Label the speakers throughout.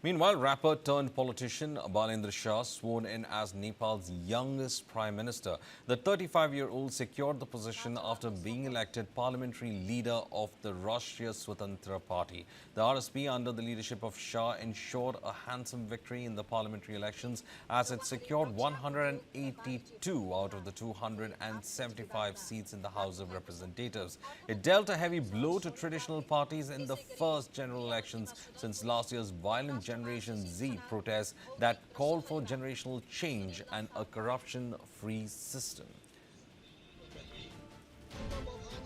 Speaker 1: Meanwhile, rapper turned politician Balendra Shah sworn in as Nepal's youngest Prime Minister. The 35-year-old secured the position after being elected parliamentary leader of the Rastriya Swatantra Party. The RSP, under the leadership of Shah, ensured a handsome victory in the parliamentary elections as it secured 182 out of the 275 seats in the House of Representatives. It dealt a heavy blow to traditional parties in the first general elections since last year's violent Generation Z protests that called for generational change and a corruption-free system.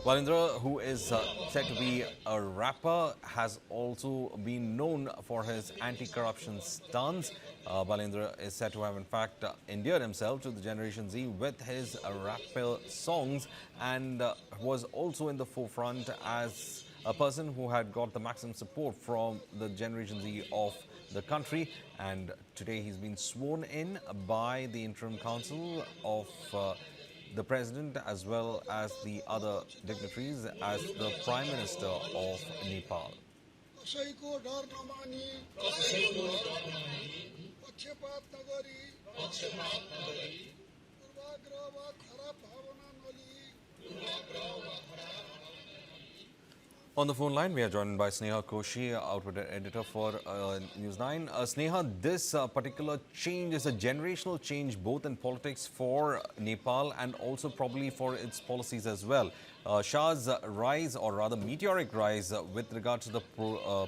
Speaker 1: Balendra, who is said to be a rapper, has also been known for his anti-corruption stance. Balendra is said to have, in fact, endeared himself to the Generation Z with his rapper songs and was also in the forefront as a person who had got the maximum support from the Generation Z of the country. And today he's been sworn in by the interim council of the president as well as the other dignitaries as the Prime Minister of Nepal. On the phone line, we are joined by Sneha Koshi, outward editor for News9. Sneha, this particular change is a generational change both in politics for Nepal and also probably for its policies as well. Shah's rise, or rather meteoric rise, with regard to the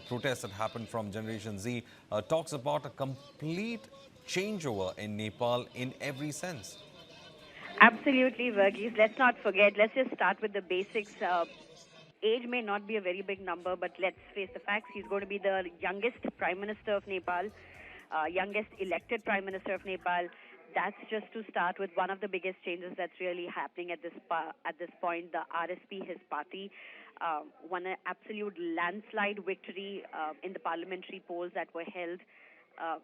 Speaker 1: protests that happened from Generation Z, talks about a complete changeover in Nepal in every sense.
Speaker 2: Absolutely, Verghese. Let's not forget, let's just start with the basics. Age may not be a very big number, but let's face the facts. He's going to be the youngest Prime Minister of Nepal, youngest elected Prime Minister of Nepal. That's just to start with one of the biggest changes that's really happening at this point. The RSP, his party, won an absolute landslide victory in the parliamentary polls that were held.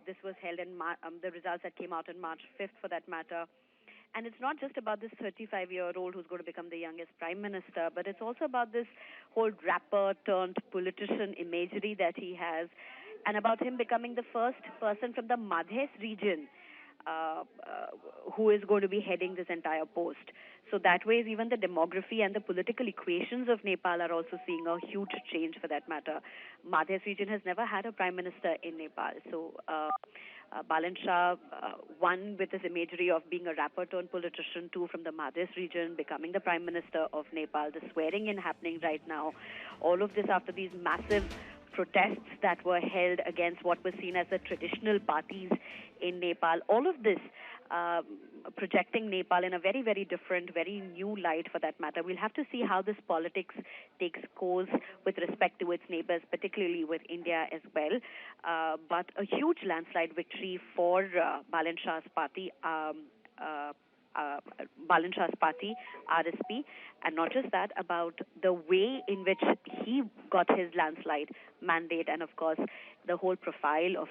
Speaker 2: This was held in the results that came out on March 5th, for that matter. And it's not just about this 35-year-old who's going to become the youngest Prime Minister, but it's also about this whole rapper-turned-politician imagery that he has, and about him becoming the first person from the Madhes region who is going to be heading this entire post. So that way, even the demography and the political equations of Nepal are also seeing a huge change, for that matter. Madhes region has never had a Prime Minister in Nepal. So Balen Shah won with his imagery of being a rapper-turned-politician too from the Madhes region, becoming the Prime Minister of Nepal, the swearing-in happening right now. All of this after these massive protests that were held against what was seen as the traditional parties in Nepal. All of this projecting Nepal in a very, very different, very new light, for that matter. We'll have to see how this politics takes course with respect to its neighbors, particularly with India as well. But a huge landslide victory for Balen Shah's party, Balen Shah's party, RSP, and not just that, about the way in which he got his landslide mandate, and of course the whole profile of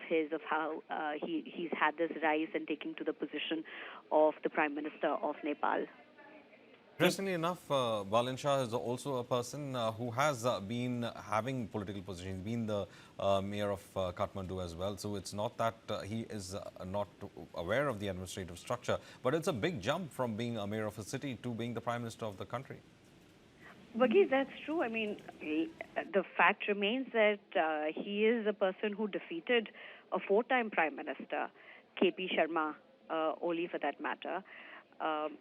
Speaker 2: how he's had this rise and taking to the position of the Prime Minister of Nepal.
Speaker 1: Interestingly enough, Balen Shah is also a person who has been having political positions. He's been the mayor of Kathmandu as well. So it's not that he is not aware of the administrative structure, but it's a big jump from being a mayor of a city to being the Prime Minister of the country.
Speaker 2: Verghese, that's true. I mean, the fact remains that he is a person who defeated a four-time Prime Minister, KP Sharma Oli, for that matter,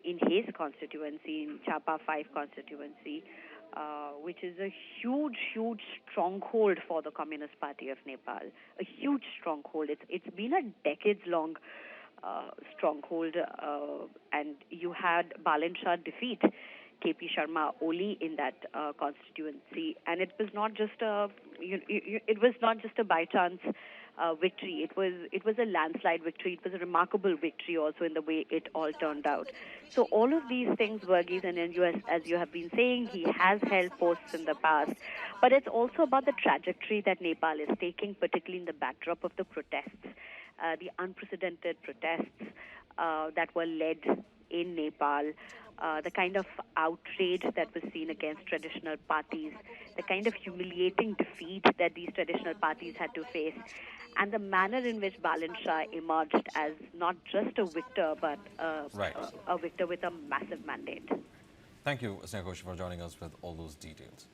Speaker 2: in his constituency, in Chapa 5 constituency, which is a huge, huge stronghold for the Communist Party of Nepal. A huge stronghold. It's been a decades-long stronghold, and you had Balen Shah defeat KP Sharma Oli in that constituency, and it was not just a by chance victory. It was a landslide victory. It was a remarkable victory also in the way it all turned out. So all of these things, Verghese, and as you have been saying, he has held posts in the past, but it's also about the trajectory that Nepal is taking, particularly in the backdrop of the protests, the unprecedented protests that were led in Nepal, the kind of outrage that was seen against traditional parties, the kind of humiliating defeat that these traditional parties had to face, and the manner in which Balen Shah emerged as not just a victor, but
Speaker 1: Right.
Speaker 2: a victor with a massive mandate.
Speaker 1: Thank you, Sneha Koshi, for joining us with all those details.